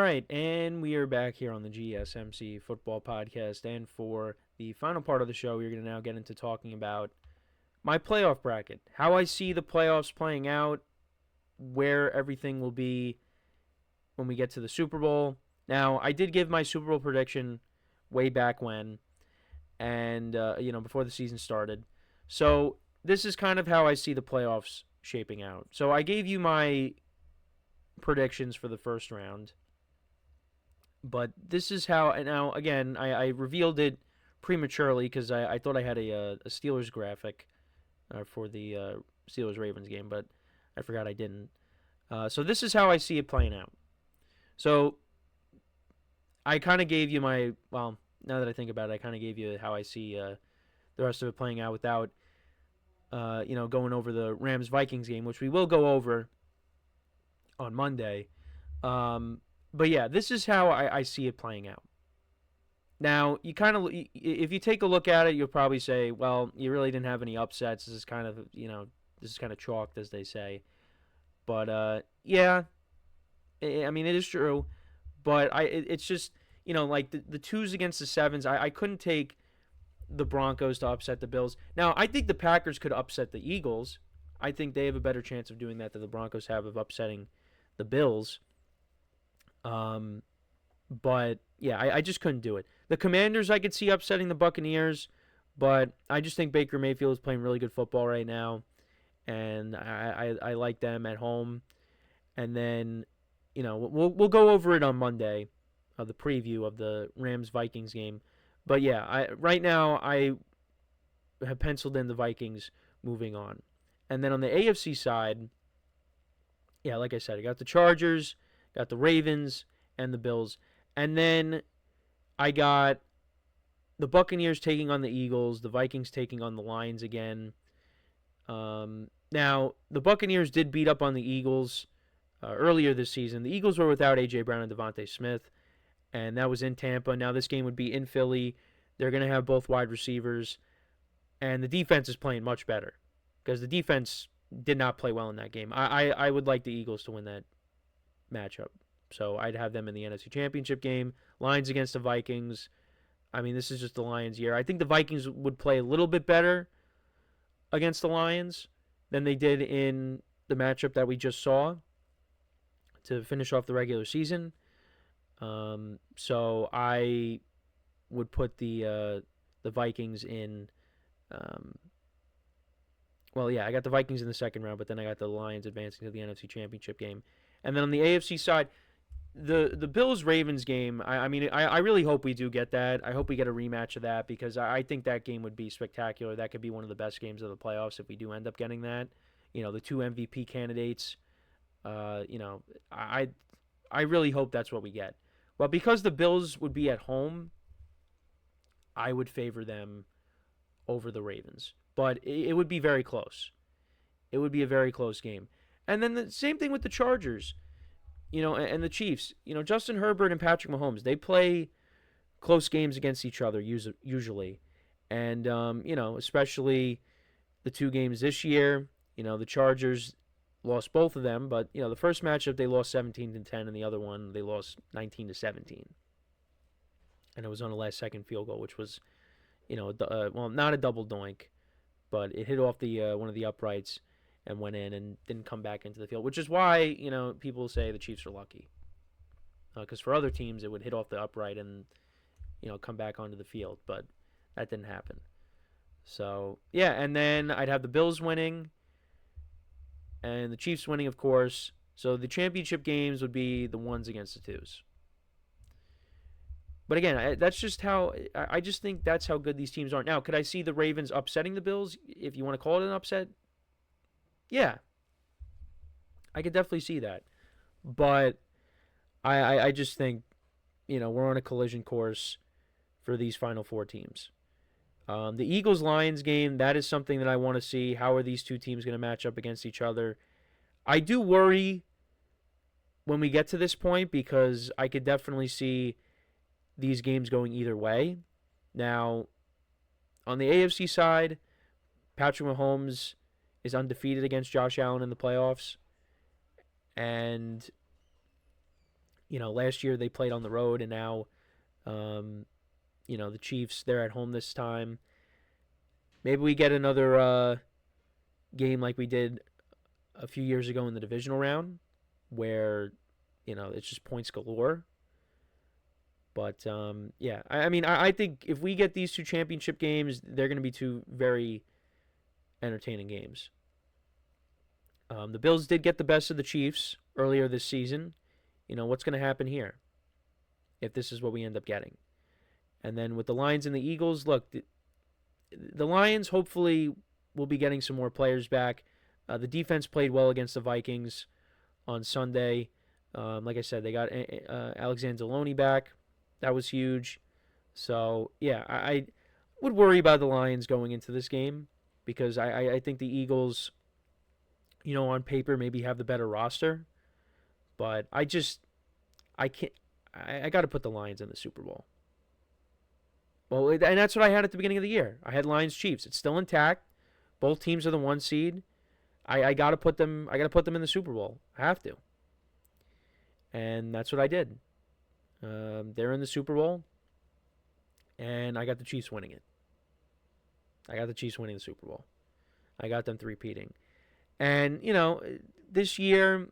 right, and we are back here on the GSMC football podcast. And for the final part of the show, we're going to now get into talking about my playoff bracket, how I see the playoffs playing out, where everything will be when we get to the Super Bowl. Now, I did give my Super Bowl prediction way back when, and before the season started. So this is kind of how I see the playoffs shaping out. So I gave you my predictions for the first round. But this is how, and now again, I revealed it prematurely because I thought I had a Steelers graphic for the Steelers Ravens game, but I forgot I didn't. So this is how I see it playing out. So I kind of gave you now that I think about it, I kind of gave you how I see the rest of it playing out without, going over the Rams-Vikings game, which we will go over on Monday. But yeah, this is how I see it playing out. Now, if you take a look at it, you'll probably say, well, you really didn't have any upsets. This is kind of, this is kind of chalked, as they say. But, yeah, I mean, it is true. But it's just, like the 2s against the 7s, I couldn't take the Broncos to upset the Bills. Now, I think the Packers could upset the Eagles. I think they have a better chance of doing that than the Broncos have of upsetting the Bills. But yeah, I just couldn't do it. The Commanders I could see upsetting the Buccaneers, but I just think Baker Mayfield is playing really good football right now, and I like them at home. And then, we'll go over it on Monday, the preview of the Rams-Vikings game. But yeah, right now I have penciled in the Vikings moving on. And then on the AFC side, yeah, like I said, I got the Chargers, got the Ravens, and the Bills. And then I got the Buccaneers taking on the Eagles, the Vikings taking on the Lions again. Now, the Buccaneers did beat up on the Eagles earlier this season. The Eagles were without A.J. Brown and Devontae Smith, and that was in Tampa. Now this game would be in Philly. They're going to have both wide receivers, and the defense is playing much better because the defense did not play well in that game. I would like the Eagles to win that matchup. So I'd have them in the NFC Championship game. Lions against the Vikings. I mean, this is just the Lions' year. I think the Vikings would play a little bit better against the Lions than they did in the matchup that we just saw to finish off the regular season. So I would put the Vikings in. I got the Vikings in the second round, but then I got the Lions advancing to the NFC Championship game. And then on the AFC side, the Bills-Ravens game, I really hope we do get that. I hope we get a rematch of that because I think that game would be spectacular. That could be one of the best games of the playoffs if we do end up getting that. The two MVP candidates. I really hope that's what we get. Well, because the Bills would be at home, I would favor them over the Ravens. But it would be very close. It would be a very close game. And then the same thing with the Chargers, and the Chiefs. Justin Herbert and Patrick Mahomes, they play close games against each other usually. And, especially the two games this year, the Chargers lost both of them. But, the first matchup, they lost 17-10, and the other one, they lost 19-17. And it was on a last-second field goal, which was, not a double doink, but it hit off the one of the uprights and went in and didn't come back into the field, which is why, people say the Chiefs are lucky. Because for other teams, it would hit off the upright and, come back onto the field, but that didn't happen. So, yeah, and then I'd have the Bills winning and the Chiefs winning, of course. So the championship games would be the ones against the twos. But again, that's just how I just think that's how good these teams are. Now, could I see the Ravens upsetting the Bills, if you want to call it an upset? Yeah, I could definitely see that. But I just think, we're on a collision course for these final four teams. The Eagles-Lions game, that is something that I want to see. How are these two teams going to match up against each other? I do worry when we get to this point because I could definitely see these games going either way. Now, on the AFC side, Patrick Mahomes is undefeated against Josh Allen in the playoffs. And Last year they played on the road, and now, um, the Chiefs, they're at home this time. Maybe we get another game like we did a few years ago in the divisional round, where, it's just points galore. But yeah, I think if we get these two championship games, they're going to be two very entertaining games. The Bills did get the best of the Chiefs earlier this season. What's going to happen here if this is what we end up getting? And then with the Lions and the Eagles, look, the Lions hopefully will be getting some more players back. The defense played well against the Vikings on Sunday. Like I said, they got Alexander Deloney back. That was huge. So, yeah, I would worry about the Lions going into this game because I think the Eagles, on paper maybe have the better roster. But I can't. I got to put the Lions in the Super Bowl. Well, and that's what I had at the beginning of the year. I had Lions Chiefs. It's still intact. Both teams are the 1 seed. I got to put them. I got to put them in the Super Bowl. I have to. And that's what I did. They're in the Super Bowl, and I got the Chiefs winning it. I got the Chiefs winning the Super Bowl. I got them three-peating. And, this year,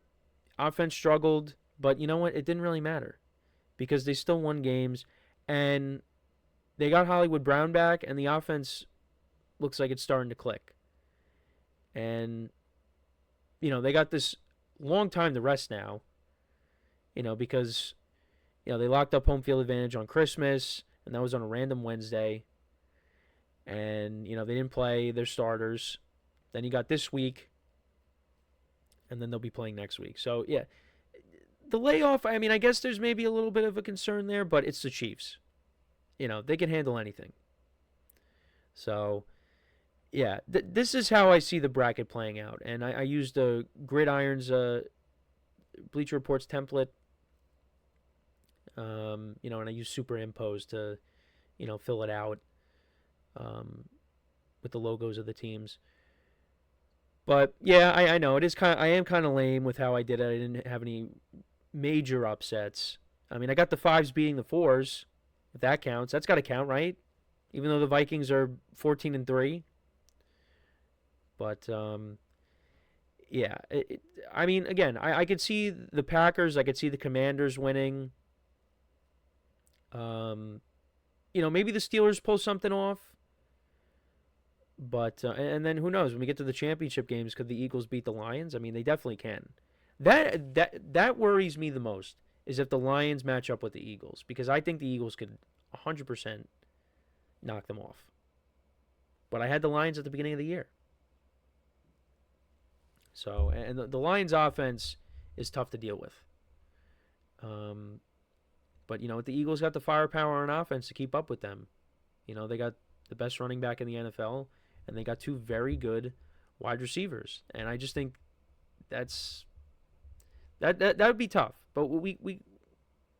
offense struggled, but you know what? It didn't really matter because they still won games, and they got Hollywood Brown back, and the offense looks like it's starting to click. And, they got this long time to rest now, because, they locked up home field advantage on Christmas, and that was on a random Wednesday. And, they didn't play their starters. Then you got this week, and then they'll be playing next week. So, yeah, the layoff, I guess there's maybe a little bit of a concern there, but it's the Chiefs. They can handle anything. So, yeah, this is how I see the bracket playing out. And I used the Gridiron's Bleacher Report's template, and I used superimpose to, fill it out with the logos of the teams. But, yeah, I know. I am kind of lame with how I did it. I didn't have any major upsets. I got the 5s beating the 4s. If that counts, that's got to count, right? Even though the Vikings are 14-3. But yeah, again, I could see the Packers. I could see the Commanders winning. Maybe the Steelers pull something off. But and then who knows? When we get to the championship games, could the Eagles beat the Lions? They definitely can. That worries me the most. Is if the Lions match up with the Eagles. Because I think the Eagles could 100% knock them off. But I had the Lions at the beginning of the year. So, and the Lions offense is tough to deal with. But, the Eagles got the firepower on offense to keep up with them. They got the best running back in the NFL, and they got 2 very good wide receivers. And I just think that would be tough. But we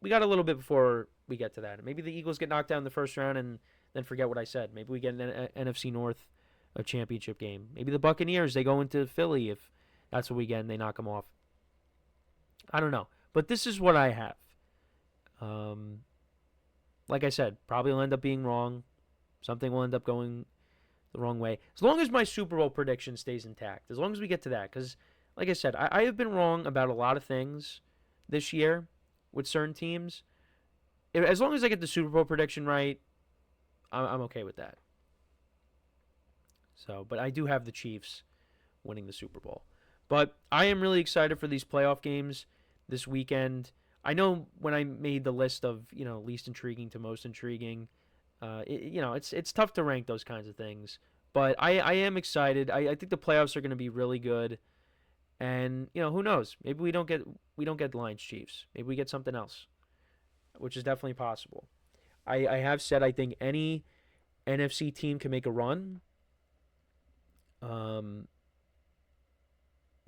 got a little bit before we get to that. Maybe the Eagles get knocked out in the first round and then forget what I said. Maybe we get an NFC North championship game. Maybe the Buccaneers, they go into Philly if that's what we get and they knock them off. I don't know. But this is what I have. Like I said, probably will end up being wrong. Something will end up going the wrong way. As long as my Super Bowl prediction stays intact. As long as we get to that. Because, like I said, I have been wrong about a lot of things this year with certain teams. As long as I get the Super Bowl prediction right, I'm okay with that. So, but I do have the Chiefs winning the Super Bowl. But I am really excited for these playoff games this weekend. I know when I made the list of, least intriguing to most intriguing, it's tough to rank those kinds of things. But I am excited. I think the playoffs are going to be really good. And, who knows? Maybe we don't get Lions Chiefs. Maybe we get something else, which is definitely possible. I have said I think any NFC team can make a run.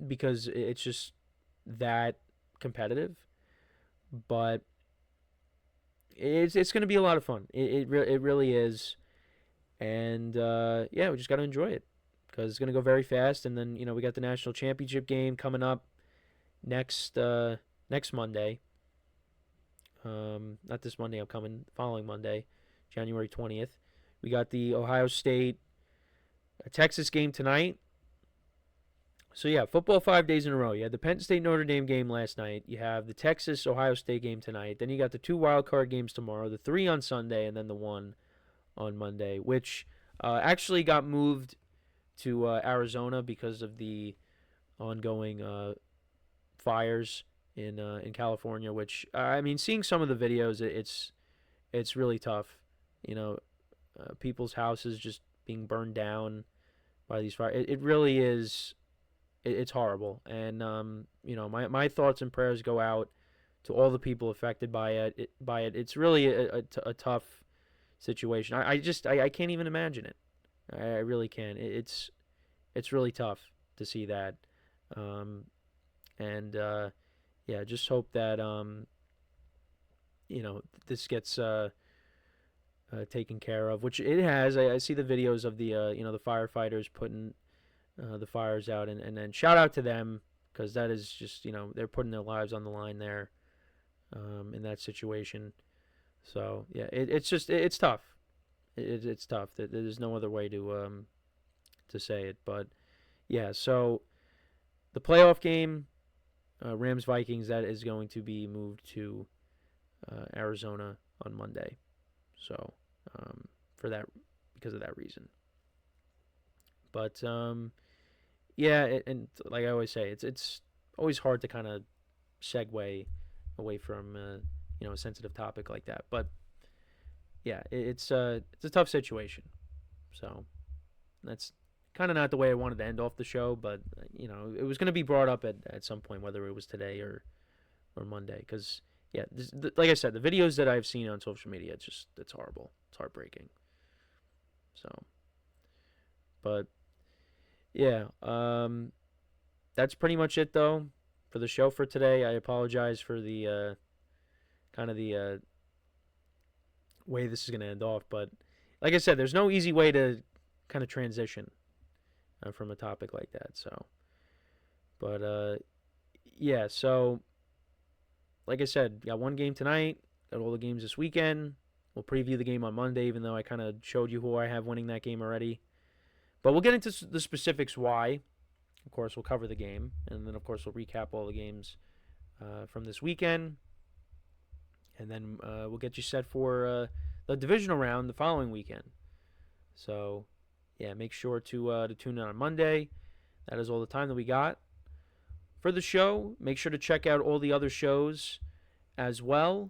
Because it's just that competitive. But it's going to be a lot of fun. It really is. And, yeah, we just got to enjoy it. Because it's going to go very fast. And then, we got the national championship game coming up next Monday. Not this Monday, upcoming following Monday, January 20th. We got the Ohio State Texas game tonight. So yeah, football 5 days in a row. You had the Penn State Notre Dame game last night. You have the Texas Ohio State game tonight. Then you got the 2 wild card games tomorrow, the 3 on Sunday, and then the 1 on Monday, which actually got moved to Arizona because of the ongoing fires in California. Which I mean, seeing some of the videos, it's really tough. You know, people's houses just being burned down by these fires. It really is. It's horrible, and my thoughts and prayers go out to all the people affected by it. It's really a tough situation. I can't even imagine it. I really can't. It's really tough to see that, and yeah, just hope that this gets taken care of, which it has. I see the videos of the the firefighters putting the fires out, and then shout out to them, because that is just they're putting their lives on the line there in that situation. So yeah, it's tough. It's tough. There's no other way to say it, but yeah. So the playoff game, Rams Vikings, that is going to be moved to Arizona on Monday. So for that, because of that reason. But yeah, and like I always say, it's always hard to kind of segue away from a sensitive topic like that. But yeah, it's a tough situation. So that's kind of not the way I wanted to end off the show, but it was going to be brought up at some point, whether it was today or Monday, because yeah, like I said, the videos that I've seen on social media, it's horrible. It's heartbreaking. So, but yeah, that's pretty much it though for the show for today. I apologize for the kind of the way this is going to end off, but like I said, there's no easy way to kind of transition from a topic like that. So, but yeah, so like I said, got one game tonight, got all the games this weekend. We'll preview the game on Monday, even though I kind of showed you who I have winning that game already. But we'll get into the specifics why. Of course, we'll cover the game, and then, of course, we'll recap all the games from this weekend. And then we'll get you set for the divisional round the following weekend. So, yeah, make sure to tune in on Monday. That is all the time that we got for the show. Make sure to check out all the other shows as well.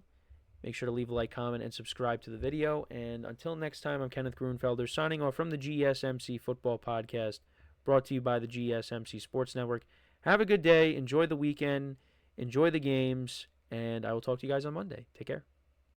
Make sure to leave a like, comment, and subscribe to the video. And until next time, I'm Kenneth Grunfelder signing off from the GSMC Football Podcast, brought to you by the GSMC Sports Network. Have a good day. Enjoy the weekend. Enjoy the games. And I will talk to you guys on Monday. Take care.